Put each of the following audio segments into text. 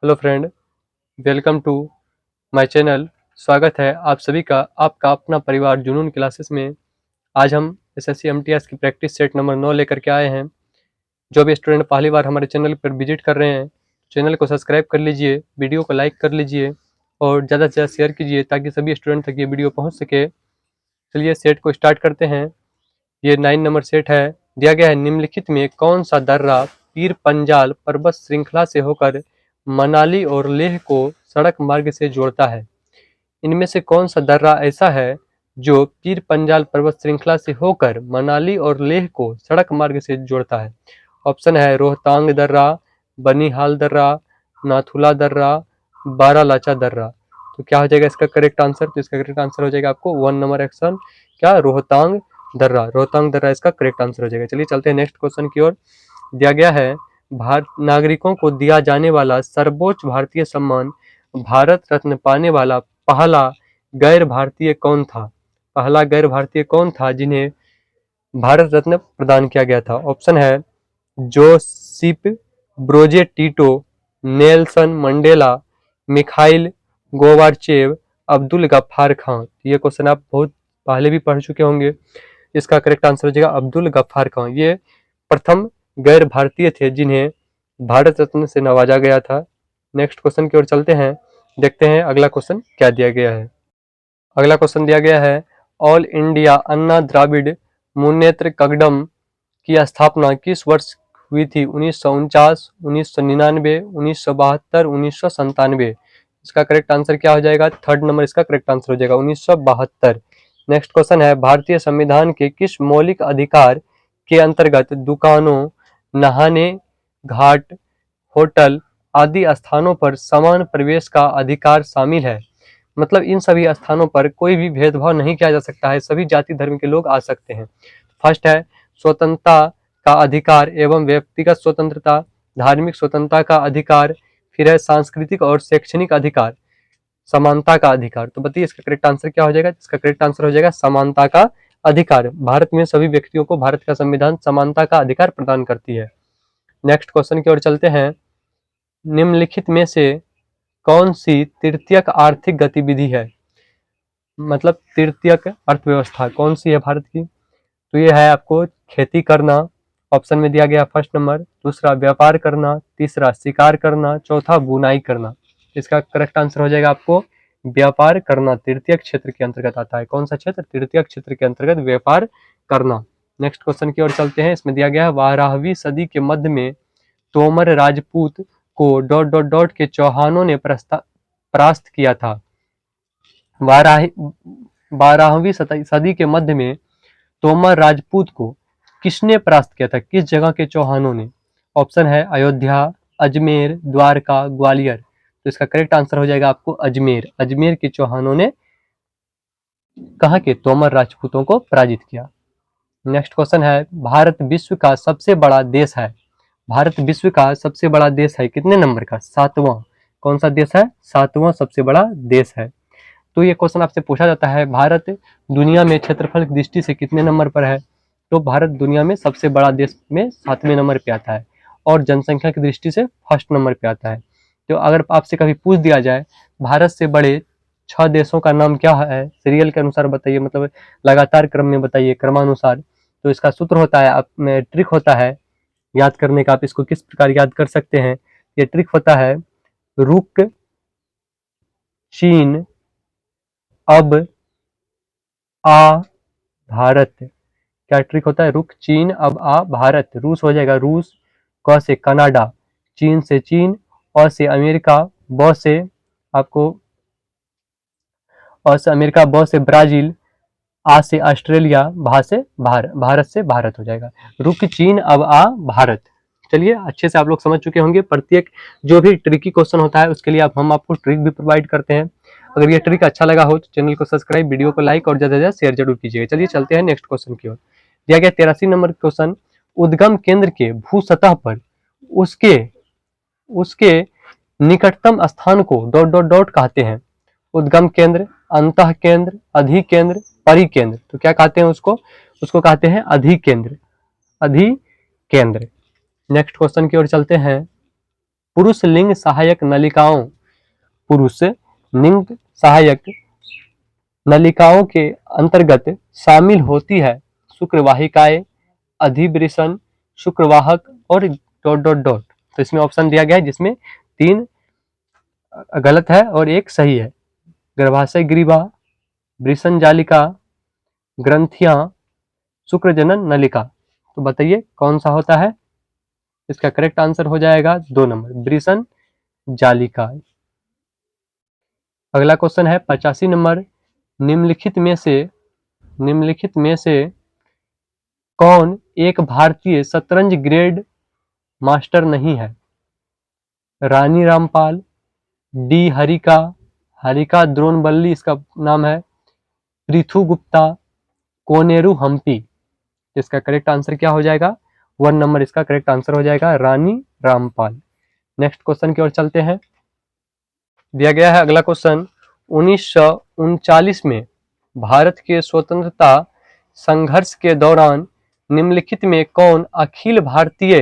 Hello friend, welcome to my channel. स्वागत है आप सभी का आपका अपना परिवार जुनून क्लासेस में। आज हम एसएससी एमटीएस की प्रैक्टिस सेट नंबर 9 लेकर के आए हैं। जो भी स्टूडेंट पहली बार हमारे चैनल पर विजिट कर रहे हैं, चैनल को सब्सक्राइब कर लीजिए, वीडियो को लाइक कर लीजिए और ज़्यादा से ज़्यादा शेयर कीजिए ताकि सभी स्टूडेंट तक ये वीडियो पहुँच सके। चलिए सेट को स्टार्ट करते हैं। ये 9 नंबर सेट है। दिया गया है, निम्नलिखित में कौन सा दर्रा पीर पंजाल पर्वत श्रृंखला से होकर मनाली और लेह को सड़क मार्ग से जोड़ता है। इनमें से कौन सा दर्रा ऐसा है जो पीर पंजाल पर्वत श्रृंखला से होकर मनाली और लेह को सड़क मार्ग से जोड़ता है। ऑप्शन है रोहतांग दर्रा, बनिहाल दर्रा, नाथुला दर्रा, बारालाचा दर्रा। तो क्या हो जाएगा इसका करेक्ट आंसर? तो इसका करेक्ट आंसर हो जाएगा आपको 1 नंबर ऑप्शन, क्या, रोहतांग दर्रा। रोहतांग दर्रा इसका करेक्ट आंसर हो जाएगा। चलिए चलते हैं नेक्स्ट क्वेश्चन की ओर। दिया गया है, भारत नागरिकों को दिया जाने वाला सर्वोच्च भारतीय सम्मान भारत रत्न पाने वाला पहला गैर भारतीय कौन था? पहला गैर भारतीय कौन था जिन्हें भारत रत्न प्रदान किया गया था? ऑप्शन है Josip Broz Tito, Nelson Mandela, Mikhail Gorbachev, Abdul Ghaffar Khan. ये क्वेश्चन आप बहुत पहले भी पढ़ चुके होंगे। इसका करेक्ट आंसर हो जाएगा अब्दुल गफ्फार खान। ये प्रथम गैर भारतीय थे जिन्हें भारत रत्न से नवाजा गया था। नेक्स्ट क्वेश्चन की ओर चलते हैं, देखते हैं अगला क्वेश्चन क्या दिया गया है। अगला क्वेश्चन दिया गया है, ऑल इंडिया अन्ना द्राविड़ मुन्नेत्र कगडम की स्थापना किस वर्ष हुई थी? 1949, 1999, 1972, 1997। इसका करेक्ट आंसर क्या हो जाएगा? थर्ड नंबर इसका करेक्ट आंसर हो जाएगा 1972। नेक्स्ट क्वेश्चन है, भारतीय संविधान के किस मौलिक अधिकार के अंतर्गत दुकानों, नहाने घाट, होटल आदि स्थानों पर समान प्रवेश का अधिकार शामिल है? मतलब इन सभी स्थानों पर कोई भी भेदभाव नहीं किया जा सकता है, सभी जाति धर्म के लोग आ सकते हैं। फर्स्ट है स्वतंत्रता का अधिकार एवं व्यक्तिगत स्वतंत्रता, धार्मिक स्वतंत्रता का अधिकार, फिर है सांस्कृतिक और शैक्षणिक अधिकार, समानता का अधिकार। तो बताइए इसका करेक्ट आंसर क्या हो जाएगा? इसका करेक्ट आंसर हो जाएगा समानता का अधिकार। भारत में सभी व्यक्तियों को भारत का संविधान समानता का अधिकार प्रदान करती है। नेक्स्ट क्वेश्चन की ओर चलते हैं, निम्नलिखित में से कौन सी तृतीयक आर्थिक गतिविधि है? मतलब तृतीयक अर्थव्यवस्था कौन सी है भारत की? तो ये है आपको खेती करना, ऑप्शन में दिया गया फर्स्ट नंबर, दूसरा व्यापार करना, तीसरा शिकार करना, चौथा बुनाई करना। इसका करेक्ट आंसर हो जाएगा आपको व्यापार करना। तृतीयक क्षेत्र के अंतर्गत आता है। कौन सा क्षेत्र? तृतीयक क्षेत्र के अंतर्गत व्यापार करना। नेक्स्ट क्वेश्चन की ओर चलते हैं। इसमें दिया गया है, 12वीं सदी के मध्य में Tomar Rajput co dot dot dot के चौहानों ने परास्त किया था। 12वीं सदी के मध्य में तोमर राजपूत को किसने परास्त किया था? किस जगह के चौहानों ने? ऑप्शन है अयोध्या, अजमेर, द्वारका, ग्वालियर। तो इसका करेक्ट आंसर हो जाएगा आपको अजमेर। अजमेर के चौहानों ने कहाँ के? तोमर राजपूतों को पराजित किया। नेक्स्ट क्वेश्चन है, भारत विश्व का सबसे बड़ा देश है। भारत विश्व का सबसे बड़ा देश है कितने नंबर का? 7वां। कौन सा देश है? 7वां सबसे बड़ा देश है। तो ये क्वेश्चन आपसे पूछा जाता है, भारत दुनिया में क्षेत्रफल की दृष्टि से कितने नंबर पर है? तो भारत दुनिया में सबसे बड़ा देश में 7वें नंबर पे आता है और जनसंख्या की दृष्टि से फर्स्ट नंबर पे आता है। तो अगर आपसे कभी पूछ दिया जाए भारत से बड़े 6 देशों का नाम क्या है, सीरियल के अनुसार बताइए, मतलब लगातार क्रम में बताइए, क्रमानुसार। तो इसका सूत्र होता है, आप में ट्रिक होता है याद करने का। आप इसको किस प्रकार याद कर सकते हैं? ये ट्रिक होता है, रुक, चीन, अब, आ, भारत। क्या ट्रिक होता है? रुक, चीन, अब, आ, भारत। रूस हो जाएगा रूस, क से कनाडा, चीन से चीन, अ से अमेरिका, ब से आपको अमेरिका, ब से ब्राजील, आ से ऑस्ट्रेलिया, भा से भारत से भारत हो जाएगा। रुक, चीन, अब, आ, भारत। चलिए अच्छे से आप लोग समझ चुके होंगे। प्रत्येक जो भी ट्रिकी क्वेश्चन होता है उसके लिए हम आपको ट्रिक भी प्रोवाइड करते हैं। अगर ये ट्रिक अच्छा लगा हो तो चैनल को सब्सक्राइब, वीडियो को लाइक और ज्यादा से ज्यादा शेयर जरूर कीजिएगा। चलिए चलते हैं नेक्स्ट क्वेश्चन की ओर। दिया गया 83 नंबर क्वेश्चन, उद्गम केंद्र के भू सतह पर उसके उसके निकटतम स्थान को डॉट डॉट डॉट कहते हैं। उद्गम केंद्र, अंतः केंद्र, अधि केंद्र, परि केंद्र। तो क्या कहते हैं उसको? उसको कहते हैं अधि केंद्र। अधि केंद्र। नेक्स्ट क्वेश्चन की ओर चलते हैं, पुरुष लिंग सहायक नलिकाओं, पुरुष लिंग सहायक नलिकाओं के अंतर्गत शामिल होती है शुक्रवाहिकाएं, अधिवृषण, शुक्रवाहक और डॉट डॉट डॉट। तो इसमें ऑप्शन दिया गया है जिसमें 3 गलत है और 1 सही है। गर्भाशय ग्रीवा, वृषण जालिका, ग्रंथियां, शुक्रजनन नलिका। तो बताइए कौन सा होता है? इसका करेक्ट आंसर हो जाएगा 2 नंबर, वृषण जालिका। अगला क्वेश्चन है 85 नंबर, निम्नलिखित में से कौन एक भारतीय शतरंज ग्रैंड मास्टर नहीं है? रानी रामपाल, डी हरिका, हरिका द्रोणवल्ली इसका नाम है, पृथु गुप्ता, कोनेरू हम्पी। इसका करेक्ट आंसर क्या हो जाएगा? 1 नंबर इसका करेक्ट आंसर हो जाएगा, रानी रामपाल। नेक्स्ट क्वेश्चन की ओर चलते हैं। दिया गया है अगला क्वेश्चन, 1939 में भारत के स्वतंत्रता संघर्ष के दौरान निम्नलिखित में कौन अखिल भारतीय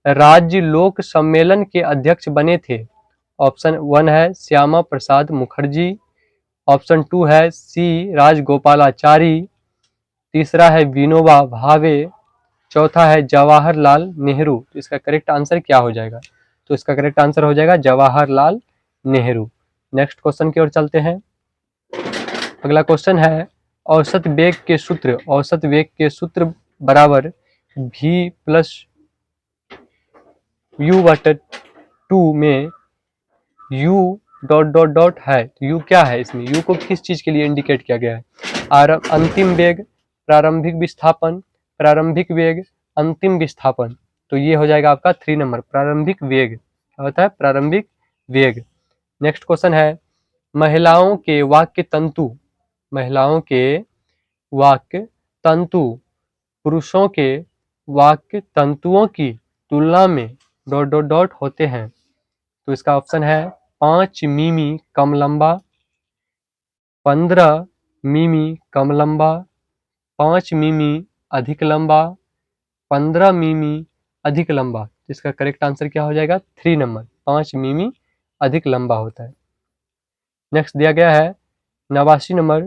राज्य लोक सम्मेलन के अध्यक्ष बने थे? ऑप्शन 1 है श्यामा प्रसाद मुखर्जी, ऑप्शन 2 है सी राजगोपालाचारी, तीसरा है विनोबा भावे, चौथा है जवाहरलाल नेहरू। तो इसका करेक्ट आंसर क्या हो जाएगा? तो इसका करेक्ट आंसर हो जाएगा जवाहरलाल नेहरू। नेक्स्ट क्वेश्चन की ओर चलते हैं। अगला क्वेश्चन है, औसत वेग के सूत्र बराबर v प्लस u बटे 2 में u डॉट डॉट डॉट है। तो u क्या है? इसमें u को किस चीज के लिए इंडिकेट किया गया है? अंतिम वेग, प्रारंभिक विस्थापन, प्रारंभिक वेग, अंतिम विस्थापन। तो ये हो जाएगा आपका 3 नंबर, प्रारंभिक वेग। क्या होता है? प्रारंभिक वेग। नेक्स्ट क्वेश्चन है, महिलाओं के वाक्य तंतु पुरुषों के वाक्य तंतुओं की तुलना में डॉट डॉट डॉट होते हैं। तो इसका ऑप्शन है 5 मिमी कम लंबा, 15 मिमी कम लंबा, 5 मिमी अधिक लंबा, 15 मिमी अधिक लंबा। इसका करेक्ट आंसर क्या हो जाएगा? 3 नंबर, 5 मिमी अधिक लंबा होता है। नेक्स्ट दिया गया है 89 नंबर,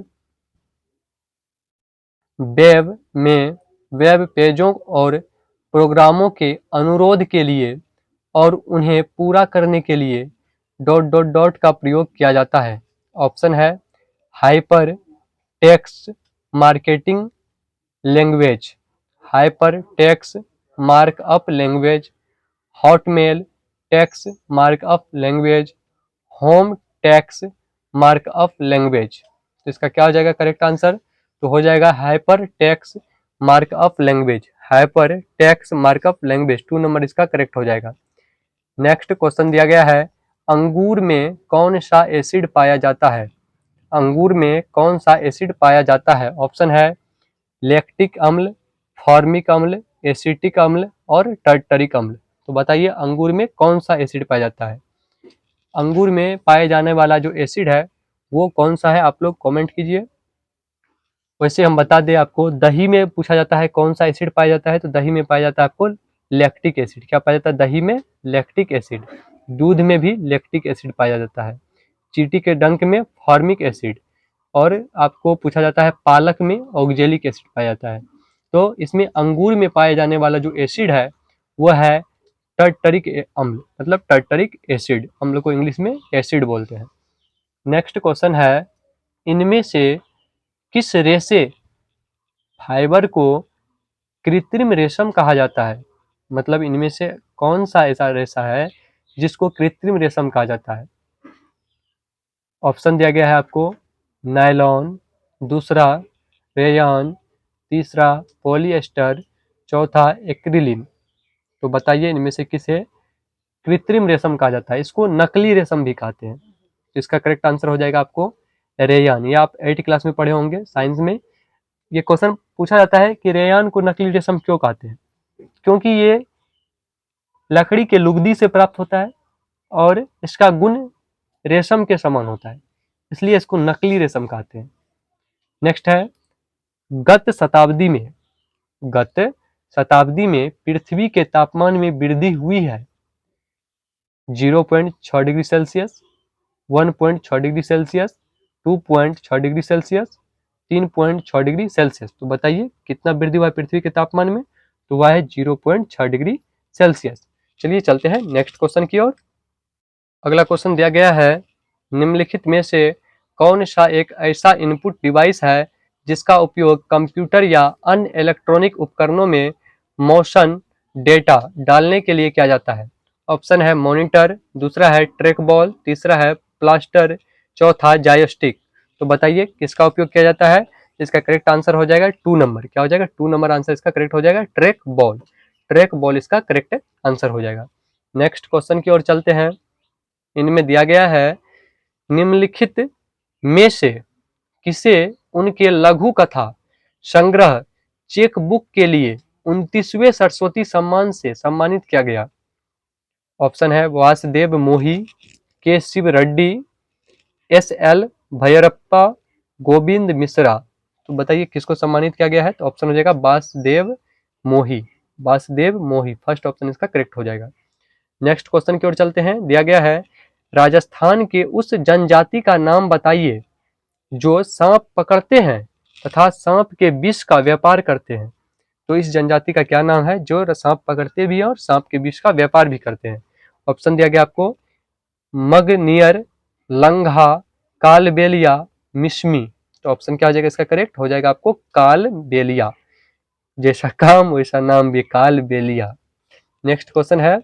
वेब पेजों और प्रोग्रामों के अनुरोध के लिए और उन्हें पूरा करने के लिए डॉट डॉट डॉट का प्रयोग किया जाता है। ऑप्शन है hyper text marketing language, hyper text markup language, Hotmail text markup language, home text markup language. तो इसका क्या हो जाएगा करेक्ट आंसर? तो हो जाएगा hyper text markup language, hyper text markup language. 2 number इसका करेक्ट हो जाएगा। नेक्स्ट क्वेश्चन दिया गया है, अंगूर में कौन सा एसिड पाया जाता है? अंगूर में कौन सा एसिड पाया जाता है? ऑप्शन है लैक्टिक अम्ल, फॉर्मिक अम्ल, एसिटिक अम्ल और टर्टरिक अम्ल। तो बताइए अंगूर में कौन सा एसिड पाया जाता है? अंगूर में पाए जाने वाला जो एसिड है वो कौन सा है? आप लोग कमेंट कीजिए। वैसे हम बता दें आपको, दही में पूछा जाता है कौन सा एसिड पाया जाता है, तो दही में पाया जाता है आपको लैक्टिक एसिड। क्या पाया जाता है दही में? Lactic acid. दूध में भी लैक्टिक एसिड पाया जाता है। चींटी के डंक में फॉर्मिक एसिड, और आपको पूछा जाता है पालक में ऑक्जेलिक एसिड पाया जाता है। तो इसमें अंगूर में पाए जाने वाला जो एसिड है वह है टर्टरिक अम्ल, मतलब टर्टरिक एसिड। हम लोग को इंग्लिश में एसिड बोलते हैं। नेक्स्ट क्वेश्चन है, इनमें से किस रेशे फाइबर को कृत्रिम रेशम कहा जाता है? मतलब इनमें से कौन सा ऐसा रेशा है जिसको कृत्रिम रेशम कहा जाता है? ऑप्शन दिया गया है आपको, नायलॉन, दूसरा रेयान, तीसरा पॉलिएस्टर, चौथा एक्रिलिन। तो बताइए इनमें से किसे कृत्रिम रेशम कहा जाता है? इसको नकली रेशम भी कहते हैं। तो इसका करेक्ट आंसर हो जाएगा आपको रेयान। ये आप 8th क्लास में पढ़े होंगे साइंस में। ये क्वेश्चन पूछा जाता है कि रेयान को नकली रेशम क्यों कहते हैं? क्योंकि ये लकड़ी के लुगदी से प्राप्त होता है और इसका गुण रेशम के समान होता है, इसलिए इसको नकली रेशम कहते हैं। नेक्स्ट है, गत शताब्दी में पृथ्वी के तापमान में वृद्धि हुई है। 0.6 degree Celsius, 1.6 degree Celsius, 2.6 degree Celsius, 3.6 degree Celsius. तो बताइए कितना वृद्धि हुआ है पृथ्वी के तापमान में? तो वह है 0.6 डिग्री सेल्सियस। चलिए चलते हैं नेक्स्ट क्वेश्चन की ओर। अगला क्वेश्चन दिया गया है, निम्नलिखित में से कौन सा एक ऐसा इनपुट डिवाइस है जिसका उपयोग कंप्यूटर या अन्य इलेक्ट्रॉनिक उपकरणों में मोशन डेटा डालने के लिए किया जाता है? ऑप्शन है मॉनिटर, दूसरा है ट्रैक बॉल, तीसरा है प्लास्टर, चौथा जॉयस्टिक। तो बताइए किसका उपयोग किया जाता है? इसका करेक्ट आंसर हो जाएगा 2 नंबर। क्या हो जाएगा? 2 नंबर आंसर इसका करेक्ट हो जाएगा, ट्रैक बॉल। ट्रैक बॉल इसका करेक्ट आंसर हो जाएगा। नेक्स्ट क्वेश्चन की ओर चलते हैं। इनमें दिया गया है, निम्नलिखित में से किसे उनके लघु कथा संग्रह चेक बुक के लिए 29वें सरस्वती सम्मान से सम्मानित किया गया? ऑप्शन है वासुदेव मोही, के शिव रेड्डी, SL भैरप्पा, गोविंद मिश्रा। तो बताइए किसको सम्मानित किया गया है? तो ऑप्शन हो जाएगा वासुदेव मोही। वासुदेव मोही फर्स्ट ऑप्शन इसका करेक्ट हो जाएगा। नेक्स्ट क्वेश्चन की ओर चलते हैं। दिया गया है, राजस्थान के उस जनजाति का नाम बताइए जो सांप पकड़ते हैं तथा सांप के विष का व्यापार करते हैं। तो इस जनजाति का क्या नाम है जो सांप पकड़ते भी हैं और सांप के विष का व्यापार भी करते हैं? ऑप्शन दिया गया आपको मगनियर, लंघा, कालबेलिया, मिश्मी। तो ऑप्शन क्या हो जाएगा इसका करेक्ट? हो जाएगा आपको कालबेलिया। जैसा काम वैसा नाम भी, कालबेलिया। नेक्स्ट क्वेश्चन है,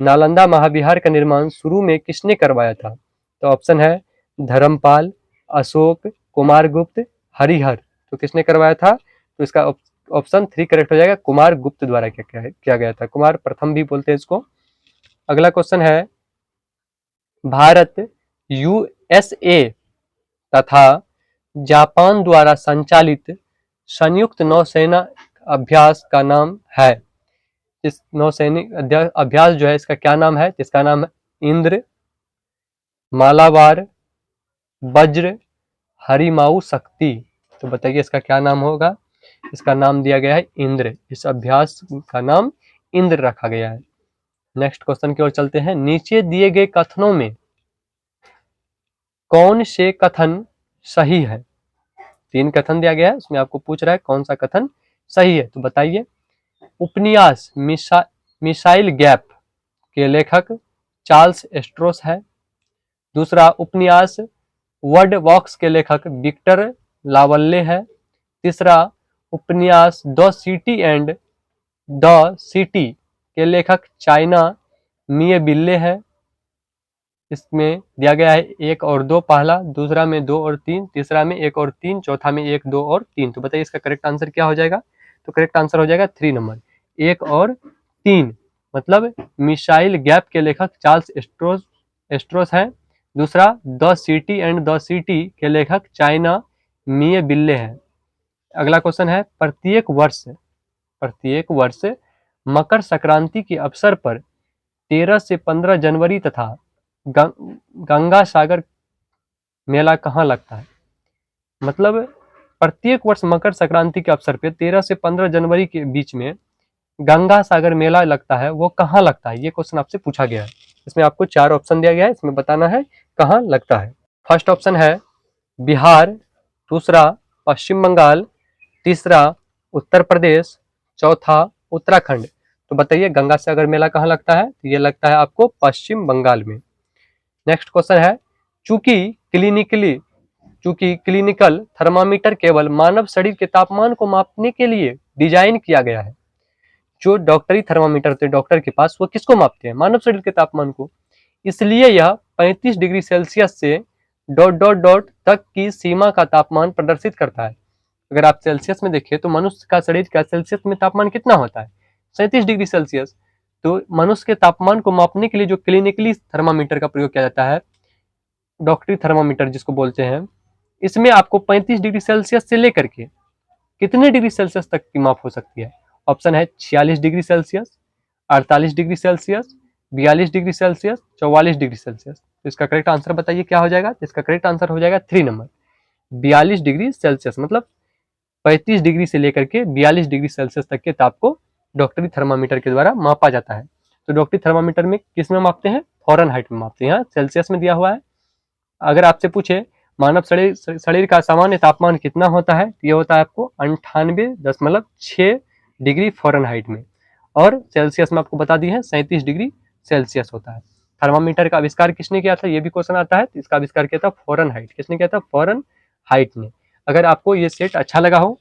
नालंदा महाविहार का निर्माण शुरू में किसने करवाया था? तो ऑप्शन है धर्मपाल, अशोक, कुमारगुप्त, हरिहर। तो किसने करवाया था? तो इसका ऑप्शन 3 करेक्ट हो जाएगा, कुमारगुप्त द्वारा किया गया था। कुमार प्रथम भी बोलते हैं इसको। अगला क्वेश्चन है, भारत, USA तथा जापान द्वारा संचालित संयुक्त नौसेना अभ्यास का नाम है। इस नौसैनिक अभ्यास जो है इसका क्या नाम है? इसका नाम है इंद्र, मालाबार, वज्र, हरिमाऊ शक्ति। तो बताइए इसका क्या नाम होगा? इसका नाम दिया गया है इंद्र। इस अभ्यास का नाम इंद्र रखा गया है। नेक्स्ट क्वेश्चन की ओर चलते हैं। नीचे दिए गए कथनों में कौन से कथन सही है? 3 कथन दिया गया है, उसमें आपको पूछ रहा है कौन सा कथन सही है। तो बताइए। उपन्यास मिसाइल गैप के लेखक चार्ल्स स्ट्रोस है। दूसरा, उपन्यास वर्ड बॉक्स के लेखक विक्टर लावल्ले है। तीसरा, उपन्यास the city and the city के लेखक चाइना मिएबिल्ले है। इसमें दिया गया है 1 और 2 पहला, दूसरा में 2 और 3, तीसरा में 1 और 3, चौथा में 1, 2 और 3। तो बताइए इसका करेक्ट आंसर क्या हो जाएगा? तो करेक्ट आंसर हो जाएगा 3 नंबर, 1 और 3। मतलब मिसाइल गैप के लेखक चार्ल्स स्ट्रोस है। दूसरा, the city and the city के लेखक चाइना मिएबिल्ले है। अगला क्वेश्चन है, प्रत्येक वर्ष मकर संक्रांति के अवसर पर 13 से 15 जनवरी तथा गंगा सागर मेला कहाँ लगता है? मतलब प्रत्येक वर्ष मकर संक्रांति के अवसर पे 13 से 15 जनवरी के बीच में गंगा सागर मेला लगता है, वो कहाँ लगता है? ये क्वेश्चन आपसे पूछा गया है। इसमें आपको 4 ऑप्शन दिया गया है, इसमें बताना है कहाँ लगता है। फर्स्ट ऑप्शन है बिहार, दूसरा पश्चिम बंगाल, तीसरा उत्तर प्रदेश, चौथा उत्तराखंड। तो बताइए गंगा सागर मेला कहाँ लगता है? तो ये लगता है आपको पश्चिम बंगाल में। नेक्स्ट क्वेश्चन है, चूंकि क्लिनिकल थर्मामीटर केवल मानव शरीर के तापमान को मापने के लिए डिजाइन किया गया है। जो डॉक्टरी थर्मामीटर थे डॉक्टर के पास, वो किसको मापते हैं? मानव शरीर के तापमान को। इसलिए यह 35 डिग्री सेल्सियस से ... तक की सीमा का तापमान प्रदर्शित करता है। अगर आप सेल्सियस में देखिए तो मनुष्य का शरीर का सेल्सियस में तापमान कितना होता है? 37 डिग्री सेल्सियस। तो मनुष्य के तापमान को मापने के लिए जो क्लिनिकली थर्मामीटर का प्रयोग किया जाता है, डॉक्टरी थर्मामीटर जिसको बोलते हैं, इसमें आपको 35 डिग्री सेल्सियस से लेकर के कितने डिग्री सेल्सियस तक की माप हो सकती है? ऑप्शन है 46 degree Celsius, 48 degree Celsius, 42 degree Celsius, 44 degree Celsius. तो इसका करेक्ट आंसर बताइए क्या हो जाएगा? इसका करेक्ट आंसर हो जाएगा 3 नंबर, 42 डिग्री सेल्सियस। मतलब 35 डिग्री से लेकर के 42 डिग्री सेल्सियस तक के ताप को डॉक्टरी थर्मामीटर के द्वारा मापा जाता है। तो डॉक्टरी थर्मामीटर में किस में मापते हैं? फ़ारेनहाइट में मापते हैं। यहाँ सेल्सियस में दिया हुआ है। अगर आपसे पूछे मानव शरीर का सामान्य तापमान कितना होता है, तो ये होता है आपको 98.6 डिग्री फ़ारेनहाइट में, और सेल्सियस में आपको बता दी है 37 डिग्री सेल्सियस होता है। थर्मामीटर का आविष्कार किसने किया था, ये भी क्वेश्चन आता है। तो इसका आविष्कार किया था फ़ारेनहाइट। किसने किया था? फ़ारेनहाइट ने। अगर आपको ये सेट अच्छा लगा हो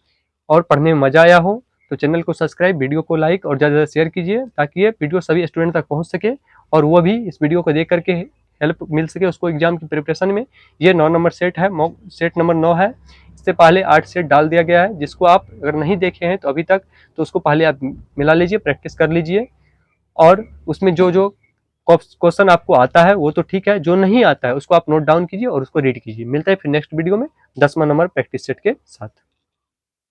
और पढ़ने में मजा आया हो तो चैनल को सब्सक्राइब, वीडियो को लाइक और ज़्यादा से शेयर कीजिए, ताकि ये वीडियो सभी स्टूडेंट तक पहुंच सके और वो भी इस वीडियो को देख करके हेल्प मिल सके उसको एग्जाम की प्रिपरेशन में। ये 9 नंबर सेट है, सेट नंबर 9 है। इससे पहले 8 सेट डाल दिया गया है, जिसको आप अगर नहीं देखे हैं तो अभी तक, तो उसको पहले आप मिला लीजिए, प्रैक्टिस कर लीजिए, और उसमें जो जो क्वेश्चन आपको आता है वो तो ठीक है, जो नहीं आता है उसको आप नोट डाउन कीजिए और उसको रीड कीजिए। मिलता है फिर नेक्स्ट वीडियो में 10वां नंबर प्रैक्टिस सेट के साथ।